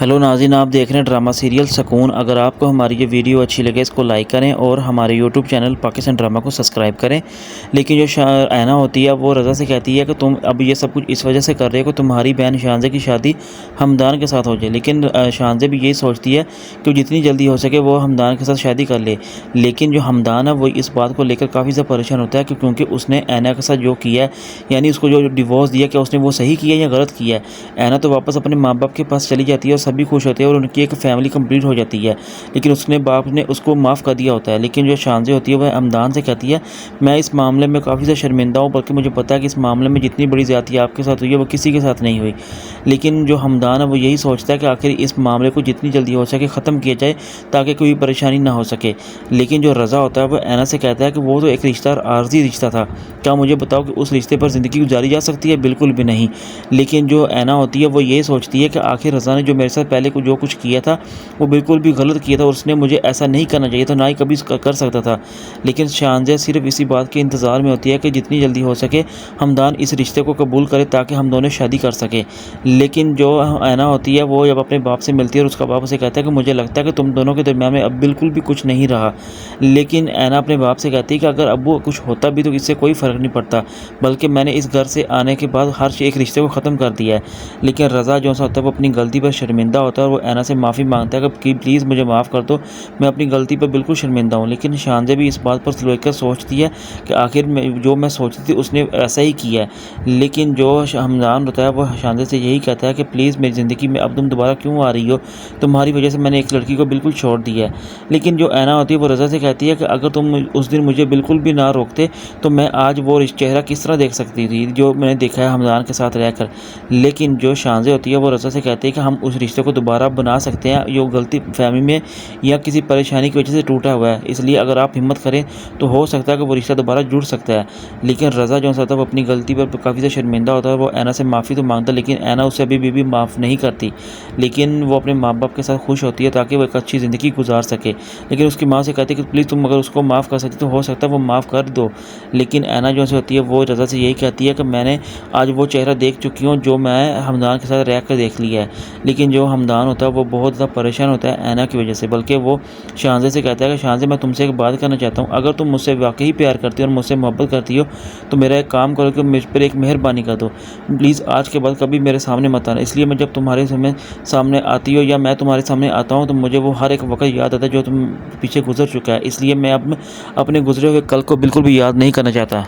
Hello नाज़रीन, आप देख रहे हैं ड्रामा सीरियल सुकून। अगर आपको हमारी ये वीडियो अच्छी लगे इसको लाइक करें और हमारे यूट्यूब चैनल पाकिस्तान ड्रामा को सब्सक्राइब करें। लेकिन जो ऐना होती है वो रज़ा से कहती है कि तुम अब ये सब कुछ इस वजह से कर रहे हो कि तुम्हारी बहन शानज़े की शादी हमदान के साथ हो जाए। लेकिन शानज़े भी यही सोचती है कि जितनी जल्दी हो सके वो हमदान के साथ शादी कर ले। लेकिन जो हमदान है वो इस बात को लेकर काफ़ी ज़्यादा परेशान होता है क्योंकि उसने ऐना के साथ जो किया है, यानी उसको जो डिवोर्स दिया, क्या उसने वो सही किया या गलत किया है। ऐना तो वापस अपने माँ बाप के पास चली जाती है और सभी खुश होते हैं और उनकी एक फैमिली कंप्लीट हो जाती है। लेकिन उसने बाप ने उसको माफ़ कर दिया होता है। लेकिन जो शानज़े होती है वह हमदान से कहती है, मैं इस मामले में काफ़ी ज़्यादा शर्मिंदा हूँ, बल्कि मुझे पता है कि इस मामले में जितनी बड़ी ज़्यादती आपके साथ हुई है वो किसी के साथ नहीं हुई। लेकिन जो हमदान है वो यही सोचता है कि आखिर इस मामले को जितनी जल्दी हो सके ख़त्म किया जाए ताकि कोई परेशानी ना हो सके। लेकिन जो रज़ा होता है वो ऐना से कहता है कि वो तो एक रिश्ता आर्जी रिश्ता था, क्या मुझे बताओ कि उस रिश्ते पर ज़िंदगी गुजारी जा सकती है? बिल्कुल भी नहीं। लेकिन जो ऐना होती है वो ये सोचती है कि आखिर रज़ा ने जो मेरे साथ पहले जो कुछ किया था वो बिल्कुल भी गलत किया था और उसने मुझे ऐसा नहीं करना चाहिए था, ना ही कभी कर सकता था। लेकिन शानज़े सिर्फ इसी बात के इंतज़ार में होती है कि जितनी जल्दी हो सके हमदान इस रिश्ते को कबूल करे ताकि हम दोनों शादी कर सकें। लेकिन जो ऐना होती है वो जब अपने बाप से मिलती है और उसका बाप उसे कहता है कि मुझे लगता है कि तुम दोनों के दरमियान में अब बिल्कुल भी कुछ नहीं रहा। लेकिन ऐना अपने बाप से कहती है कि अगर अब वो कुछ होता भी तो इससे कोई फ़र्क नहीं पड़ता, बल्कि मैंने इस घर से आने के बाद हर एक रिश्ते को ख़त्म कर दिया है। लेकिन रज़ा जो सा होता है वो अपनी गलती पर शर्मिंदा होता है और वो ऐना से माफ़ी मांगता है कि प्लीज़ मुझे माफ़ कर दो, मैं अपनी गलती पर बिल्कुल शर्मिंदा हूँ। लेकिन शानज़े भी इस बात पर लेकर सोचती है कि आखिर जो मैं सोचती थी उसने ऐसा ही किया है। लेकिन जो हमदान होता है वो शानज़े से यही कहता है कि प्लीज़ मेरी ज़िंदगी में अब तुम दोबारा क्यों आ रही हो, तुम्हारी वजह से मैंने एक लड़की को बिल्कुल छोड़ दिया है। लेकिन जो ऐना होती है वो रज़ा से कहती है कि अगर तुम उस दिन मुझे बिल्कुल भी ना रोकते तो मैं आज वो चेहरा किस तरह देख सकती थी जो मैंने देखा है हमदान के साथ रहकर। लेकिन जो शानज़े होती है वो रज़ा से कहती है कि हम उस रिश्ते को दोबारा बना सकते हैं, जो गलती फहमी में या किसी परेशानी की वजह से टूटा हुआ है। इसलिए अगर आप हिम्मत करें तो हो सकता है कि वो रिश्ता दोबारा जुड़ सकता है। लेकिन रज़ा जो होता है वो अपनी गलती पर काफ़ी ज़्यादा शर्मिंदा होता है। वो ऐना से माफ़ी तो मांगता है लेकिन ऐना उसे अभी भी माफ़ नहीं करती। लेकिन वो अपने माँ बाप के साथ खुश होती है ताकि वो एक अच्छी ज़िंदगी गुजार सके। लेकिन उसकी माँ से कहती है कि प्लीज़ तुम अगर उसको माफ़ कर सकती तो हो सकता है वो माफ़ कर दो। लेकिन ऐना जो होती है वो रज़ा से यही कहती है कि मैंने आज वो चेहरा देख चुकी हूँ जो मैं हमदान के साथ रह कर देख लिया है। लेकिन जो हमदान होता है वो बहुत ज़्यादा परेशान होता है ऐना की वजह से, बल्कि वो शानज़े से कहता है कि शानज़े मैं तुमसे एक बात करना चाहता हूँ, अगर तुम मुझसे वाकई प्यार करती हो और मुझसे मोहब्बत करती हो तो मेरा एक काम करो कि मुझ पर एक मेहरबानी कर दो। प्लीज़ आज के बाद कभी मेरे सामने मत आना। इसलिए मैं जब तुम्हारे सामने आती हो या मैं तुम्हारे सामने आता हूँ तो मुझे वो हर एक वक्त याद आता है जो तुम पीछे गुजर चुका है। इसलिए मैं अब अपने गुजरे हुए कल को बिल्कुल भी याद नहीं करना चाहता।